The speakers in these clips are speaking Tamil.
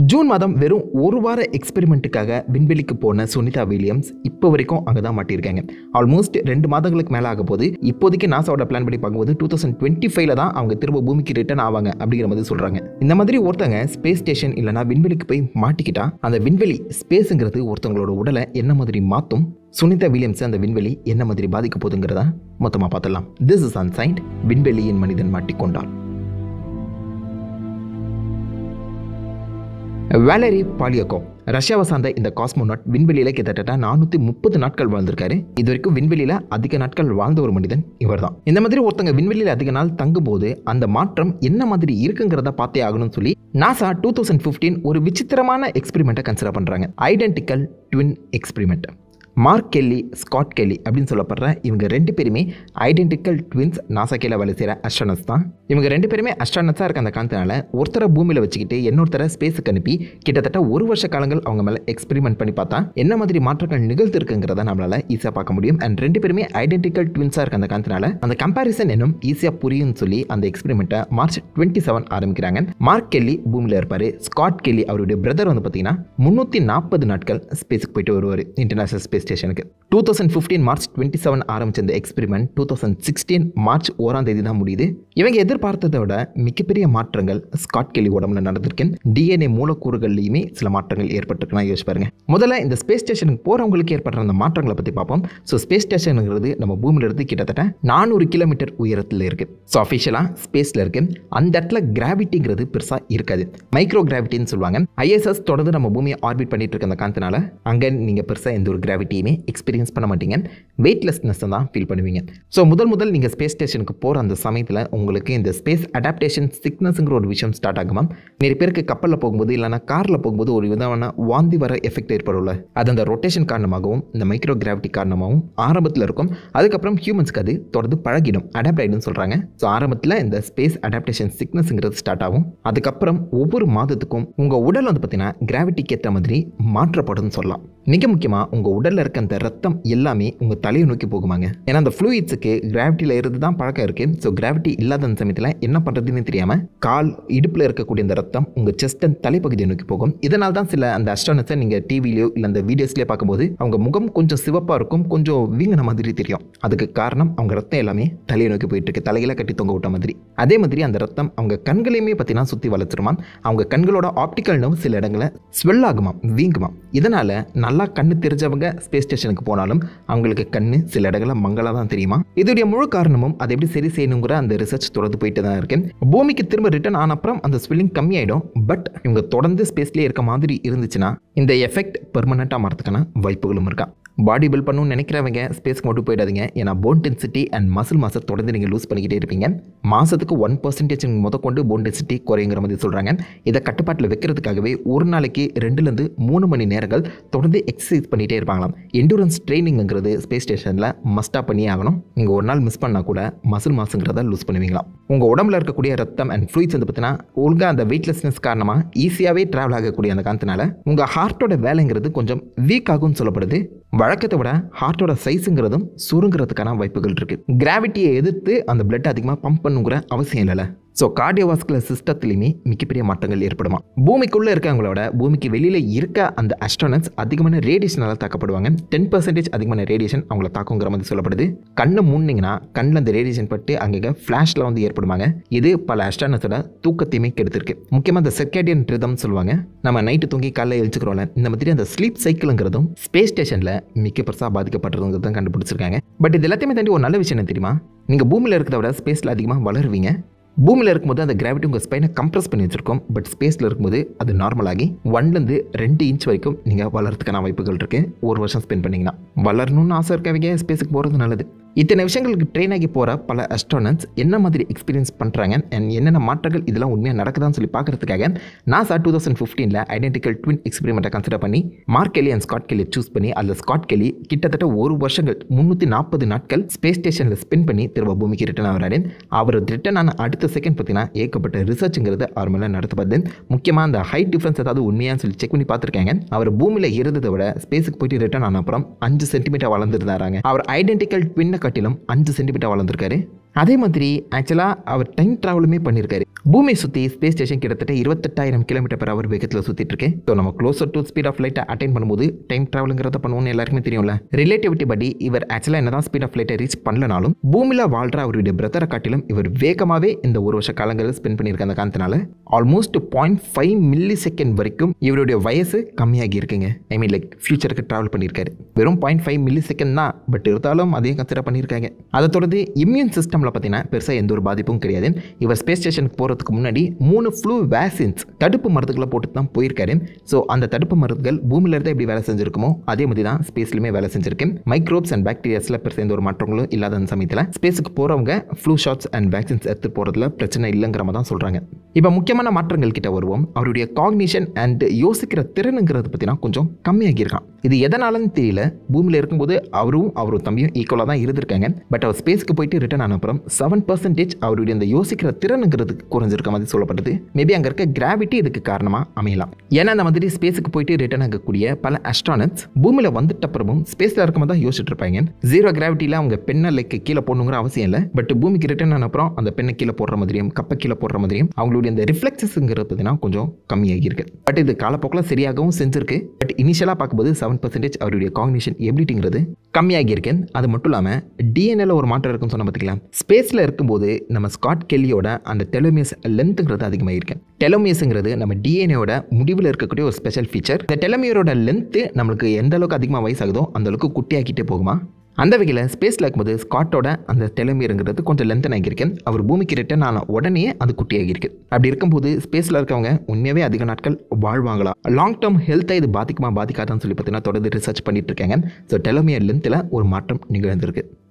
ஜூன் மாதம் வெறும் ஒரு வார எக்ஸ்பெரிமெண்ட்டுக்காக விண்வெளிக்கு போன சுனிதா வில்லியம்ஸ் இப்போ வரைக்கும் அங்கே தான் மாட்டியிருக்காங்க. ஆல்மோஸ்ட் 2 மாதங்களுக்கு மேலே ஆக போது. இப்போதைக்கு நாசாவோட பிளான் படி பார்க்கும்போது 2025 தான் அவங்க திரும்ப பூமிக்கு ரிட்டர்ன் ஆவாங்க அப்படிங்கிற மாதிரி சொல்கிறாங்க. இந்த மாதிரி ஒருத்தங்க ஸ்பேஸ் ஸ்டேஷன் இல்லைனா விண்வெளிக்கு போய் மாட்டிக்கிட்டா அந்த விண்வெளி ஸ்பேஸுங்கிறது ஒருத்தவங்களோட உடலை என்ன மாதிரி மாற்றும், சுனிதா வில்லியம்ஸ் அந்த விண்வெளி என்ன மாதிரி பாதிக்க போகுதுங்கிறத மொத்தமாக பார்த்துடலாம். This is unsigned. விண்வெளியின் மனிதன் மாட்டிக்கொண்டார். வேலரி பாலியகோவ் ரஷ்யாவை சார்ந்த இந்த காஸ்மோனாட் விண்வெளியில் கிட்டத்தட்ட 430 நாட்கள் வாழ்ந்திருக்காரு. இது வரைக்கும் விண்வெளியில் அதிக நாட்கள் வாழ்ந்த ஒரு மனிதன் இவர் தான். இந்த மாதிரி ஒருத்தங்க விண்வெளியில் அதிக நாள் தங்கும்போது அந்த மாற்றம் என்ன மாதிரி இருக்குங்கிறத பார்த்தே ஆகணும்னு சொல்லி நாசா 2015 ஒரு விசித்திரமான எக்ஸ்பெரிமெண்ட்டை கன்சிடர் பண்ணுறாங்க. Identical twin experiment. Mark Kelly, Scott Kelly அப்படின்னு சொல்லப்படுற இவங்க 2 பேருமே ஐடென்டிக்கல் ட்வின்ஸ். நாசா கீழே வேலை செய்கிற அஸ்ட்ரானட்ஸ் தான். இவங்க 2 பேருமே அஸ்ட்ரானட்ஸாக இருக்க அந்த காரணத்தினால ஒருத்தரை பூமியில் வச்சுக்கிட்டு இன்னொருத்தரை ஸ்பேஸுக்கு அனுப்பி கிட்டத்தட்ட 1 வருஷ காலங்கள் அவங்க மேலே எக்ஸ்பெரிமெண்ட் பண்ணி பார்த்தா என்ன மாதிரி மாற்றங்கள் நிகழ்த்திருக்குங்கிறத நம்மளால் ஈஸியாக பார்க்க முடியும். அண்ட் 2 பேருமே ஐடென்டிக்கல் ட்வின்ஸாக இருக்க அந்த காரணத்தினால அந்த கம்பேரிசன் இன்னும் ஈஸியாக புரியும்னு சொல்லி அந்த எக்ஸ்பெரிமெண்ட்டை மார்ச் 27 ஆரம்பிக்கிறாங்க. மார்க் கெல்லி பூமியில் இருப்பார். ஸ்காட் கெல்லி அவருடைய பிரதர் வந்து பார்த்தீங்கன்னா 340 நாட்கள் ஸ்பேஸுக்கு போயிட்டு வருவார், இன்டர்நேஷனல் ஸ்பேஸ் ஸ்டேஷனுக்கு. 2015 மார்ச் 27 ஆரம்பிச்ச இந்த எக்ஸ்பெரிமெண்ட் 2016 மார்ச் 1 தான் முடியுது. இவங்க எதிர்பார்த்ததை விட மிகப்பெரிய மாற்றங்கள் ஸ்காட் கெல்லி உடம்புல நடந்திருக்கு. டிஎன்ஏ மூலக்கூறுகள்லையுமே சில மாற்றங்கள் ஏற்பட்டிருக்குன்னா யோசிச்சு பாருங்க. முதல்ல இந்த ஸ்பேஸ் ஸ்டேஷனுக்கு போறவங்களுக்கு ஏற்படுற அந்த மாற்றங்களை பற்றி பார்ப்போம். ஸோ ஸ்பேஸ் ஸ்டேஷனுங்கிறது நம்ம பூமியில இருந்து கிட்டத்தட்ட 400 கிலோமீட்டர் உயரத்தில் இருக்கு. ஸோ அஃபிஷியலாக ஸ்பேஸ்ல இருக்கு. அந்த இடத்துல கிராவிட்டிங்கிறது பெருசா இருக்காது, மைக்ரோ கிராவிட்டின்னு சொல்லுவாங்க. ஐஎஸ்எஸ் தொடர்ந்து நம்ம பூமியை ஆர்பிட் பண்ணிட்டு இருக்க அந்த காரணத்தினால அங்கே நீங்க பெருசா எந்த ஒரு கிராவிட்டியுமே எக்ஸ்பீரியன்ஸ் பண்ண மாட்டீங்க. வெயிட்லெஸ்னஸ் தான் ஃபீல் பண்ணுவீங்க. ஸோ முதல் நீங்கள் ஸ்பேஸ் ஸ்டேஷனுக்கு போகிற அந்த சமயத்தில் உங்களுக்கு இந்த ஸ்பேஸ் அடாப்டேஷன் சிக்னஸ்ங்கிற ஒரு விஷயம் ஸ்டார்ட் ஆகுமா. நிறைய பேருக்கு கப்பலில் போகும்போது இல்லைனா காரில் போகும்போது ஒரு விதமான வாந்தி வர எஃபெக்ட் ஏற்படும்ல, அது அந்த ரொட்டேஷன் காரணமாகவும் இந்த மைக்ரோ கிராவிட்டி காரணமாகவும் ஆரம்பத்தில் இருக்கும். அதுக்கப்புறம் ஹியூமன்ஸ்க்கு அது தொடர்ந்து பழகிடும், அடாப்ட் ஆகிடும் சொல்கிறாங்க. ஸோ ஆரம்பத்தில் இந்த ஸ்பேஸ் அடாப்டேஷன் சிக்னஸ்ங்கிறது ஸ்டார்ட் ஆகும். அதுக்கப்புறம் ஒவ்வொரு மாதத்துக்கும் உங்கள் உடல் வந்து பார்த்தீங்கன்னா கிராவிட்டிக்கு ஏற்ற மாதிரி மாற்றப்படும்னு சொல்லலாம். மிக முக்கியமாக உங்கள் உடலில் இருக்க அந்த ரத்தம் எல்லாமே உங்கள் தலையை நோக்கி போகுமாங்க. ஏன்னா அந்த ஃப்ளூயிட்ஸுக்கு கிராவிட்டியில் இருந்து தான் பழக்கம் இருக்குது. ஸோ கிராவிட்டி இல்லாத சமயத்தில் என்ன பண்ணுறதுன்னு தெரியாமல் கால் இடுப்பில் இருக்கக்கூடிய அந்த ரத்தம் உங்கள் செஸ்ட் அண்ட் தலைப்பகுதியை நோக்கி போகும். இதனால் தான் சில அந்த அஸ்ட்ரானட்ஸை நீங்கள் டிவிலையோ இல்லை அந்த வீடியோஸ்லேயே பார்க்கும்போது அவங்க முகம் கொஞ்சம் சிவப்பாக இருக்கும், கொஞ்சம் வீங்கின மாதிரி தெரியும். அதுக்கு காரணம் அவங்க ரத்தம் எல்லாமே தலையை நோக்கி போயிட்டு இருக்கு, தலையில கட்டி தொங்க விட்ட மாதிரி. அதே மாதிரி அந்த ரத்தம் அவங்க கண்களையுமே பார்த்தீங்கன்னா சுற்றி வளர்த்துருமா. அவங்க கண்களோட ஆப்டிக்கல் நர்வ் சில இடங்களில் ஸ்வெல் ஆகுமா, வீங்குமா. இதனால் நல்லா கண்ணு தெரிஞ்சவங்க ஸ்பேஸ் ஸ்டேஷனுக்கு போனாலும் அவங்களுக்கு கண்ணு சில இடங்களில் மங்களாக தான் தெரியுமா. இதோடைய முழு காரணமும் அதை எப்படி சரி செய்யணுங்கிற அந்த ரிசர்ச் தொடர்ந்து போயிட்டு தான் இருக்கு. பூமிக்கு திரும்ப ரிட்டர்ன் ஆன அப்புறம் அந்த ஸ்வெல்லிங் கம்மியாயிடும். பட் இவங்க தொடர்ந்து ஸ்பேஸ்லேயே இருக்க மாதிரி இருந்துச்சுன்னா இந்த எஃபெக்ட் பெர்மனெண்ட்டாக மாறதுக்கான வாய்ப்புகளும் இருக்கா. பாடி பில்ட் பண்ணணும்னு நினைக்கிறவங்க ஸ்பேஸ்க்கு மட்டும் போயிடாதீங்க. ஏன்னா போன் டென்சிட்டி அண்ட் மசில் மாசை தொடர்ந்து நீங்கள் லூஸ் பண்ணிக்கிட்டே இருப்பீங்க. மாதத்துக்கு 1% முதற்கொண்டு போன் டென்சிட்டி குறைங்கிற மாதிரி சொல்கிறாங்க. இதை கட்டுப்பாட்டில் வைக்கிறதுக்காகவே ஒரு நாளைக்கு 2 to 3 மணி நேரங்கள் தொடர்ந்து எக்ஸசைஸ் பண்ணிகிட்டே இருப்பாங்களாம். எண்டூரன்ஸ் ட்ரைனிங்கிறது ஸ்பேஸ் ஸ்டேஷனில் மஸ்ட்டாக பண்ணியே ஆகணும். நீங்கள் ஒரு நாள் மிஸ் பண்ணால் கூட மசில் மாசுங்கிறத லூஸ் பண்ணுவீங்களாம். உங்கள் உடம்புல இருக்கக்கூடிய ரத்தம் அண்ட் ஃப்ளூயிட்ஸ் வந்து பார்த்தீங்கன்னா ஒழுங்காக அந்த வெயிட்லெஸ்னஸ் காரணமாக ஈஸியாகவே ட்ராவல் ஆகக்கூடிய அந்த காரணத்தினால உங்கள் ஹார்ட்டோட வேலைங்கிறது கொஞ்சம் வீக் ஆகும்னு சொல்லப்படுது. வழக்கத்தை விட ஹார்ட்டோட சைஸுங்கிறதும் சுருங்கிறதுக்கான வாய்ப்புகள் இருக்குது. கிராவிட்டியை எதிர்த்து அந்த பிளட் அதிகமாக பம்ப் பண்ணுங்கிற அவசியம் இல்லைல்ல. ஸோ கார்டியோவாஸ்குலர் சிஸ்டத்துலையுமே மிகப்பெரிய மாற்றங்கள் ஏற்படுமா. பூமிக்குள்ளே இருக்கவங்களோட பூமிக்கு வெளியில் இருக்க அந்த அஸ்ட்ரானட்ஸ் அதிகமான ரேடியேஷனால் தாக்கப்படுவாங்க. 10% அதிகமான ரேடியேஷன் அவங்கள தாக்குங்கிற மாதிரி சொல்லப்படுது. கண்ணை மூடினீங்கன்னா கண்ணில் அந்த ரேடியேஷன் பட்டு அங்கே ஃப்ளாஷில் வந்து ஏற்படுவாங்க. இது பல அஸ்ட்ரானட்ஸோட தூக்கத்தையுமே கெடுத்திருக்கு. முக்கியமாக அந்த சர்க்கேடியன் ரிதம் சொல்லுவாங்க. நம்ம நைட்டு தூங்கி காலையில் எழுச்சிக்கிறோம்ல, இந்த மாதிரி அந்த ஸ்லீப் சைக்கிளுங்கிறதும் ஸ்பேஸ் ஸ்டேஷனில் மிக பெருசாக பாதிக்கப்படுறதுங்கிறத கண்டுபிடிச்சிருக்காங்க. பட் இது எல்லாத்தையுமே தாண்டி ஒரு நல்ல விஷயம் என்ன தெரியுமா, நீங்கள் பூமியில் இருக்கிறத விட ஸ்பேஸில் அதிகமாக வளருவீங்க. பூமியில் இருக்கும்போது அந்த கிராவிட்டி உங்கள் ஸ்பைனை கம்ப்ரஸ் பண்ணி வச்சிருக்கோம். பட் ஸ்பேஸில் இருக்கும்போது அது நார்மலாகி 1 to 2 inch வரைக்கும் நீங்கள் வளர்றதுக்கான வாய்ப்புகள் இருக்குது. 1 வருஷம் ஸ்பெண்ட் பண்ணிங்கன்னா. வளரணும்னு ஆசை இருக்கவங்க ஸ்பேஸுக்கு போகிறது நல்லது. இத்தனை விஷயங்களுக்கு ட்ரெயின் ஆகி போகிற பல அஸ்ட்ரானட்ஸ் என்ன மாதிரி எக்ஸ்பீரியன்ஸ் பண்ணுறாங்க அண்ட் என்னென்ன மாற்றங்கள் இதெல்லாம் உண்மையாக நடக்குதான்னு சொல்லி பார்க்கறதுக்காக நாசா 2015 ஐடென்டிக்கல் ட்வின் எக்ஸ்பெரிமெண்ட்டை கன்சிடர் பண்ணி மார்க் கெல்லி அண்ட் ஸ்காட் கெல்லியை சூஸ் பண்ணி அதில் ஸ்காட் கெல்லி கிட்டத்தட்ட 1 வருஷங்கள் 340 நாட்கள் ஸ்பேஸ் ஸ்டேஷனில் ஸ்பெண்ட் பண்ணி திரும்ப பூமிக்கு ரிட்டர்ன் ஆகிறாரு. அவர் ரிட்டர்ன் ஆன அடுத்த செகண்ட் பார்த்தீங்கன்னா ஏகப்பட்ட ரிசர்ச்சுங்கிறது அவர் மேலே நடத்தப்படுது. முக்கியமாக அந்த ஹைட் டிஃப்ரென்ஸ் ஏதாவது உண்மையான்னு சொல்லி செக் பண்ணி பார்த்துருக்காங்க. அவர் பூமியில் இருந்ததை விட ஸ்பேஸுக்கு போயிட்டு ரிட்டர்ன் ஆன அப்புறம் 5 சென்டிமீட்டர் வளர்ந்துருந்தாராங்க. அவர் ஐடென்டிக்கல் ட்வின்னை காட்டிலும் 5 சென்டிமீட்டர் வளர்ந்துருக்காரு. அதே மாதிரி ஆக்சுவலாக அவர் டைம் ட்ராவலுமே பண்ணியிருக்காரு. பூமியை சுற்றி ஸ்பேஸ் ஸ்டேஷன் கிட்டத்தட்ட 28,000 km/h வேகத்தில் சுற்றிட்டு இருக்கு. ஸோ நம்ம க்ளோசர் டு ஸ்பீட் ஆஃப் லைட்டை அட்டைன் பண்ணும்போது டைம் ட்ராவலுங்கிறத பண்ணுவோம்னு எல்லாருக்குமே தெரியும்ல. ரிலேட்டிவிட்டி படி இவர் ஆக்சுவலாக என்னதான் ஸ்பீட் ஆஃப் லைட்டை ரீச் பண்ணலனாலும் பூமியில் வாழ்கிற அவருடைய பிரதரை காட்டிலும் இவர் வேகமாகவே இந்த ஒரு வருஷ காலங்களில் ஸ்பெண்ட் பண்ணியிருக்க அந்த காரணத்தினால ஆல்மோஸ்ட் 0.5 மில்லி வரைக்கும் இவருடைய வயசு கம்மியாகி இருக்குங்க. ஐ மீன் லைக் ஃபியூச்சருக்கு ட்ராவல் பண்ணியிருக்காரு. வெறும் 0.5 மில்லி தான், பட் இருந்தாலும் அதையும் கன்சிடர் பண்ணியிருக்காங்க. அதை தொடர்ந்து இம்யூன் சிஸ்டமில் பார்த்தீங்கன்னா பெருசாக எந்த ஒரு பாதிப்பும் கிடையாது. இவர் ஸ்பேஸ் ஸ்டேஷனுக்கு போகிறதுக்கு முன்னாடி 3 ஃப்ளூ வேக்சின்ஸ் தடுப்பு மருந்துகளை போட்டு தான் போயிருக்காரு. ஸோ அந்த தடுப்பு மருந்துகள் பூமியில இருந்து எப்படி வேலை செஞ்சிருக்குமோ அதே மாதிரி தான் ஸ்பேஸ்லையுமே வேலை செஞ்சிருக்கு. மைக்ரோப்ஸ் அண்ட் பாக்டீரியாஸில் பெருசாக எந்த ஒரு மாற்றங்களும் இல்லாத அந்த சமயத்தில் ஸ்பேஸுக்கு போகிறவங்க ஃப்ளூ ஷாட்ஸ் அண்ட் வேக்சின்ஸ் எடுத்து போகிறதுல பிரச்சனை இல்லைங்கிற மாதிரி தான் சொல்கிறாங்க. இப்போ முக்கியமான மாற்றங்கள் கிட்ட வருவோம். அவருடைய காக்னிஷன் அண்ட் யோசிக்கிற திறனுங்கிறது பார்த்தீங்கன்னா கொஞ்சம் கம்மியாகியிருக்கான். இது எதனாலன்னு தெரியல. பூமியில் இருக்கும்போது அவரும் தம்பியும் ஈக்குவலாக தான் இருந்திருக்காங்க. பட் அவர் ஸ்பேஸ்க்கு போயிட்டு ரிட்டர்ன் ஆன அப்புறம் 7% அவருடைய அந்த யோசிக்கிற திறனுங்கிறது குறைஞ்சிருக்க மாதிரி சொல்லப்பட்டது. மேபி அங்கே இருக்க கிராவிட்டி இதுக்கு காரணமாக அமையலாம். ஏன்னா அந்த மாதிரி ஸ்பேஸுக்கு போயிட்டு ரிட்டர்ன் ஆகக்கூடிய பல அஸ்ட்ரானட்ஸ் பூமியில் வந்துட்ட அப்புறமும் ஸ்பேஸில் இருக்கும்போது தான் யோசிச்சுட்டு இருப்பாங்க. ஜீரோ கிராவிட்டியில் அவங்க பெண்ணை லைக் கீழே போடணுங்கிற அவசியம் இல்லை. பட் பூமிக்கு ரிட்டர்ன் ஆன அப்புறம் அந்த பெண்ணை கீழே போடுற மாதிரியும் கப்பை கீழே போடுற மாதிரியும் அவங்களுடைய அந்த ரிஃப்ளெக்ஸஸ்ங்கிறது பார்த்தீங்கன்னா கொஞ்சம் கம்மியாகி இருக்கு. பட் இது காலப்போக்கில் சரியாகவும் செஞ்சிருக்கு. பட் இனிஷியலாக பார்க்கும்போது 7% அவருடைய காக்னிஷன் எபிலிட்டிங்கிறது கம்மியாகி இருக்கு. அது மட்டும் இல்லாமல் டிஎன்ஏல ஒரு மாற்றம் இருக்குன்னு சொன்ன பார்த்திங்களா. ஸ்பேஸில் இருக்கும்போது நம்ம ஸ்காட் கெல்லியோட அந்த டெலோமியஸ் லென்த்துங்கிறது அதிகமாக இருக்கு. டெலோமியஸ்ங்கிறது நம்ம டிஎன்ஏவோட முடிவில் இருக்கக்கூடிய ஒரு ஸ்பெஷல் ஃபீச்சர். இந்த டெலோமியரோட லென்த்து நம்மளுக்கு எந்த அளவுக்கு அதிகமாக வயசாகுதோ அந்த அளவுக்கு குட்டியாக்கிட்டே போகுமா. அந்த வகையில் ஸ்பேஸில் இருக்கும்போது ஸ்காட்டோட அந்த டெலோமியருங்கிறது கொஞ்சம் லென்த்தன் ஆகியிருக்கு. அவர் பூமிக்கு ரிட்டர்ன் ஆன உடனே அது குட்டியாகிருக்கு. அப்படி இருக்கும்போது ஸ்பேஸில் இருக்கவங்க உண்மையாகவே அதிக நாட்கள் வாழ்வாங்களா, லாங் டேர்ம் ஹெல்த்தை இது பாதிக்காதான்னு சொல்லி பார்த்தீங்கன்னா தொடர்ந்து ரிசர்ச் பண்ணிட்டு இருக்காங்க. ஸோ டெலோமியர் லென்த்தில் ஒரு மாற்றம் நிகழ்ந்திருக்கு.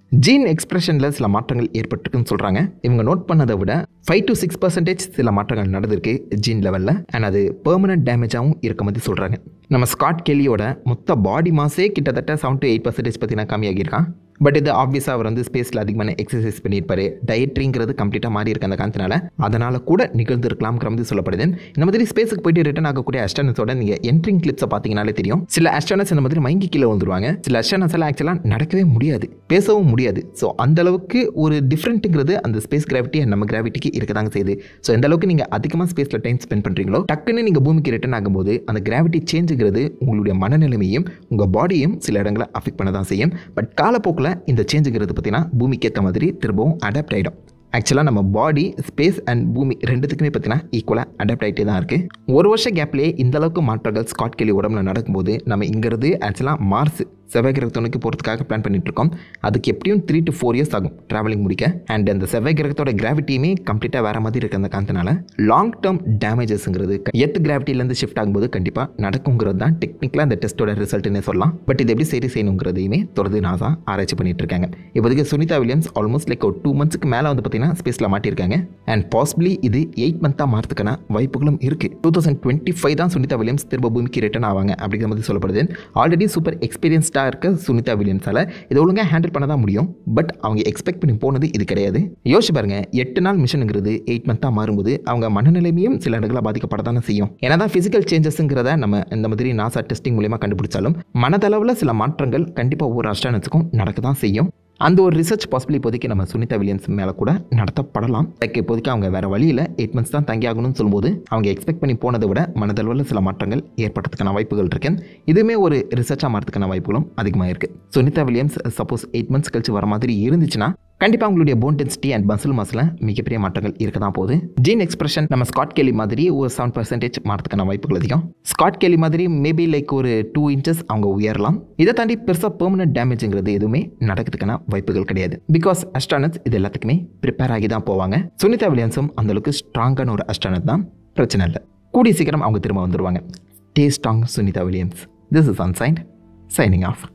ஜீன் எக்ஸ்பிரஷனில் சில மாற்றங்கள் ஏற்பட்டிருக்குன்னு சொல்கிறாங்க. இவங்க நோட் பண்ணதை விட 5 to 6% சில மாற்றங்கள் நடந்திருக்கு ஜீன் லெவலில். அண்ட் அது பெர்மனன்ட் டேமேஜாகவும் இருக்க மாதிரி சொல்கிறாங்க. நம்ம ஸ்காட் கெல்லியோட மொத்த பாடி மாஸே கிட்டத்தட்ட 7 to 8% பார்த்தீங்கன்னா கம்மியாகியிருக்கான். பட் இது ஆப்வியஸாக அவர் வந்து ஸ்பேஸில் அதிகமான எக்ஸசைஸ் பண்ணியிருப்பாரு. டயட்ரிங்கிறது கம்ப்ளீட்டாக மாறி இருக்க அந்த காரணத்தினால அதனால் கூட நிகழ்ந்திருக்கலாம்ங்கிற மாதிரி சொல்லப்படுது. இந்த மாதிரி ஸ்பேஸுக்கு போயிட்டு ரிட்டர்ன் ஆகக்கூடிய அஸ்ட்ரானட்ஸோட நீங்கள் என்ட்ரிங் கிளிப்ஸை பார்த்தீங்கனாலே தெரியும். சில அஸ்ட்ரானட்ஸ் இந்த மாதிரி மயங்கி கீழே வந்துருவாங்க. சில அஸ்ட்ரானட்ஸ் எல்லாம் ஆக்சுவலாக நடக்கவே முடியாது, பேசவும் முடியாது. ஸோ அந்த அளவுக்கு ஒரு டிஃப்ரெண்ட்டுங்கிறது அந்த ஸ்பேஸ் கிராவிட்டி நம்ம கிராவிட்டிக்கு இருக்கதாங்க செய்யுது. ஸோ எந்த அளவுக்கு நீங்கள் அதிகமாக ஸ்பேஸில் டைம் ஸ்பெண்ட் பண்ணுறீங்களோ டக்குன்னு நீங்கள் பூமிக்கு ரிட்டர்ன் ஆகும்போது அந்த கிராவிட்டி சேஞ்சுங்கிறது உங்களுடைய மனநிலைமையும் உங்கள் பாடியும் சில இடங்களை அஃபெக்ட் பண்ண தான் செய்யும். பட் காலப்போக்கில் இந்த சேஞ்சுங்கிறது பார்த்தீங்கன்னா பூமிக்கு ஏற்ற மாதிரி திரும்பவும் அடாப்ட் ஆகிடும். ஆக்சுவலாக நம்ம பாடி ஸ்பேஸ் அண்ட் பூமி ரெண்டுத்துக்குமே பார்த்தீங்கன்னா ஈக்குவலாக அடாப்ட் ஆகிட்டே தான் இருக்குது. ஒரு வருஷ கேப்லேயே இந்த அளவுக்கு மாற்றங்கள் ஸ்காட் கெல்லி உடம்புல நடக்கும்போது நம்ம இங்கிறது ஆக்சுவலாக மார்ஸ் செவ்வாய் கிரகத்துக்கு போகிறதுக்காக பிளான் பண்ணிட்டு இருக்கோம். அதுக்கு எப்படியும் 3 to 4 years ஆகும் ட்ராவலிங் முடிக்க. அண்ட் அந்த செவ்வாய் கிரகத்தோட கிராவிட்டியுமே கம்ப்ளீட்டாக வேறு மாதிரி இருக்குது. அந்த காரணத்தினால லாங் டேர்ம் டேமேஜஸ்ங்கிறது எர்த் கிராவிட்டிலேருந்து ஷிஃப்ட் ஆகும்போது கண்டிப்பாக நடக்குங்கிறது தான் டெக்னிக்கலாக அந்த டெஸ்ட்டோட ரிசல்ட்னே சொல்லலாம். பட் இது எப்படி சரி செய்யணுங்கிறதையுமே தொடர்ந்து நாசா ஆராய்ச்சி பண்ணிட்டு இருக்காங்க. இப்போதைக்கு சுனிதா வில்லியம்ஸ் ஆல்மோஸ்ட் லைக் ஒரு 2 months மேலே வந்து பார்த்தீங்கன்னா ஸ்பேஸில் மாட்டியிருக்காங்க. அண்ட் பாசிபிளி இது 8 months மாறதுக்கான வாய்ப்புகளும் இருக்குது. 2025 தான் சுனிதா வில்லியம்ஸ் திரும்ப பூமிக்கு ரிட்டர்ன் ஆவாங்க அப்படிங்கிற மாதிரி சொல்லப்படுது. ஆல்ரெடி சூப்பர் எக்ஸ்பீரியன்ஸ்டாக இருக்க சுனிதா வில்லியம்ஸால் இதை ஒழுங்காக ஹேண்டில் பண்ண தான் முடியும். பட் அவங்க எக்ஸ்பெக்ட் பண்ணி போனது இது கிடையாது. யோசிச்சு பாருங்க, 8 நாள் மிஷனுங்கிறது 8 months மாறும்போது அவங்க மனநிலைமையும் சில இடங்களில் பாதிக்கப்பட தானே செய்யும். ஏன்னா தான் ஃபிசிக்கல் சேஞ்சஸ்ங்கிறத நம்ம இந்த மாதிரி நாசா டெஸ்டிங் மூலியமாக கண்டுபிடிச்சாலும் மனதளவில் சில மாற்றங்கள் கண்டிப்பாக ஒவ்வொரு அஸ்ட்ரானட்ஸுக்கும் நடக்க தான் செய்யும். அந்த ஒரு ரிசர்ச் பாசிபிள் இப்போதைக்கு நம்ம சுனிதா வில்லியம்ஸ் மேலே கூட நடத்தப்படலாம். லைக் இப்போதைக்கு அவங்க வேறு வழியில் 8 months தான் தங்கி ஆகணும்னு சொல்லும்போது அவங்க எக்ஸ்பெக்ட் பண்ணி போனதை விட மனதளவில் சில மாற்றங்கள் ஏற்படுறதுக்கான வாய்ப்புகள் இருக்கு. இதுவுமே ஒரு ரிசர்ச்சாக மாறதுக்கான வாய்ப்புகளும் அதிகமாக இருக்குது. சுனிதா வில்லியம்ஸ் சப்போஸ் 8 months கழிச்சு வர மாதிரி இருந்துச்சுன்னா கண்டிப்பாக உங்களுடைய போன் டென்சிட்டி அண்ட் மசில் மாஸில் மிகப்பெரிய மாற்றங்கள் இருக்க தான் போகுது. ஜீன் எக்ஸ்பிரஷன் நம்ம ஸ்காட் கெல்லி மாதிரி ஒரு 7% மாறதுக்கான வாய்ப்புகள் அதிகம். ஸ்காட் கெல்லி மாதிரி மேபி லைக் ஒரு 2 inches அவங்க உயரலாம். இதை தாண்டி பெருசாக பெர்மனன்ட் டேமேஜுங்கிறது எதுவுமே நடக்கிறதுக்கான வாய்ப்புகள் கிடையாது. பிகாஸ் அஸ்ட்ரானட்ஸ் இது எல்லாத்துக்குமே ப்ரிப்பேர் ஆகி தான் போவாங்க. சுனிதா வில்லியம்ஸும் அந்தளவுக்கு ஸ்ட்ராங்கான ஒரு அஸ்ட்ரானட் தான், பிரச்சனை இல்லை. கூடிய சீக்கிரம் அவங்க திரும்ப வந்துடுவாங்க. Stay strong Sunita Williams. This is ancient signing of.